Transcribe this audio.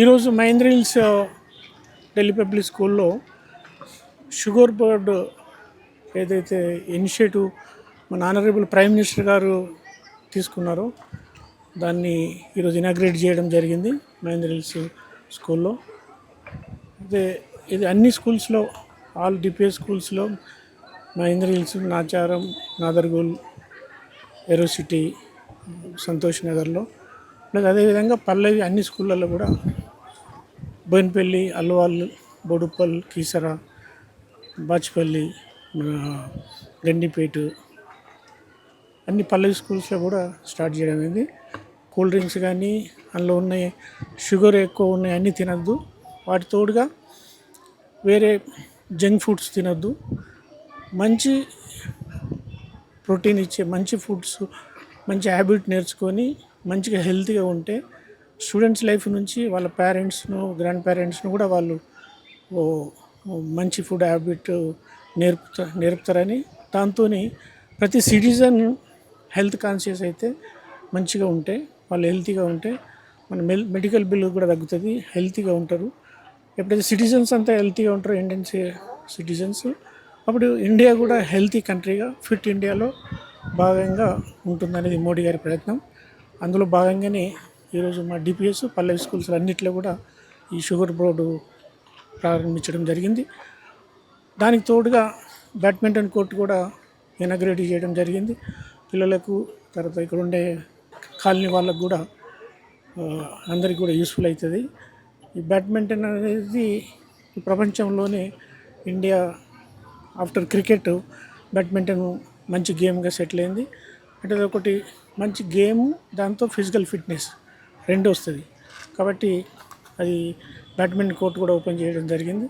ఈరోజు Mahindra hills Delhi public స్కూల్లో sugar board ఏదైతే ఇనిషియేటివ్ మన ఆనరబుల్ ప్రైమ్ మినిస్టర్ గారు తీసుకున్నారో దాన్ని ఈరోజు ఇనాగ్రేట్ చేయడం జరిగింది మహేంద్ర హిల్స్ స్కూల్లో. అదే ఇది అన్ని స్కూల్స్లో, ఆల్ డిపిఎస్ స్కూల్స్లో, మహేంద్ర హిల్స్, నాచారం, నాదర్గోల్, ఎరోసిటీ, సంతోష్ నగర్లో, ప్లస్ అదేవిధంగా పల్లవి అన్ని స్కూళ్ళల్లో కూడా బోయినపల్లి, అల్వాల్, బోడుప్పల్, కీసర, బాచ్పల్లి, గండిపేట అన్ని పల్లవి స్కూల్స్లో కూడా స్టార్ట్ చేయడం అయింది. కూల్ డ్రింక్స్ కానీ అందులో ఉన్న షుగర్ ఎక్కువ ఉన్నాయి అన్నీ తినద్దు, వాటి తోడుగా వేరే జంక్ ఫుడ్స్ తినద్దు, మంచి ప్రోటీన్ ఇచ్చే మంచి ఫుడ్స్, మంచి హ్యాబిట్ నేర్చుకొని మంచిగా హెల్తీగా ఉంటే స్టూడెంట్స్ లైఫ్ నుంచి వాళ్ళ పేరెంట్స్ను, గ్రాండ్ పేరెంట్స్ను కూడా వాళ్ళు మంచి ఫుడ్ హ్యాబిట్ నేర్పుతారని, దాంతో ప్రతి సిటిజన్ హెల్త్ కాన్షియస్ అయితే మంచిగా ఉంటే, వాళ్ళు హెల్తీగా ఉంటే మన మెడికల్ బిల్ కూడా తగ్గుతుంది, హెల్తీగా ఉంటారు. ఎప్పుడైతే సిటిజన్స్ అంతా హెల్తీగా ఉంటారో, ఇండియన్ సిటిజన్స్, అప్పుడు ఇండియా కూడా హెల్తీ కంట్రీగా, ఫిట్ ఇండియాలో భాగంగా ఉంటుందనేది మోడీ గారి ప్రయత్నం. అందులో భాగంగానే ఈరోజు మా డిపిఎస్ పల్లవి స్కూల్స్ అన్నింటిలో కూడా ఈ షుగర్ బోర్డు ప్రారంభించడం జరిగింది. దానికి తోడుగా బ్యాడ్మింటన్ కోర్టు కూడా ఇనాగ్రేట్ చేయడం జరిగింది. పిల్లలకు, తర్వాత ఇక్కడ ఉండే కాలనీ వాళ్ళకు కూడా అందరికి కూడా యూస్ఫుల్ అవుతుంది. ఈ బ్యాడ్మింటన్ అనేది ప్రపంచంలోనే ఇండియా ఆఫ్టర్ క్రికెట్ బ్యాడ్మింటన్ మంచి గేమ్గా సెటిల్ అయింది. అంటే ఒకటి మంచి గేమ్, దాంతో ఫిజికల్ ఫిట్నెస్ రెండు వస్తుంది. కాబట్టి అది బ్యాడ్మింటన్ కోర్ట్ కూడా ఓపెన్ చేయడం జరిగింది.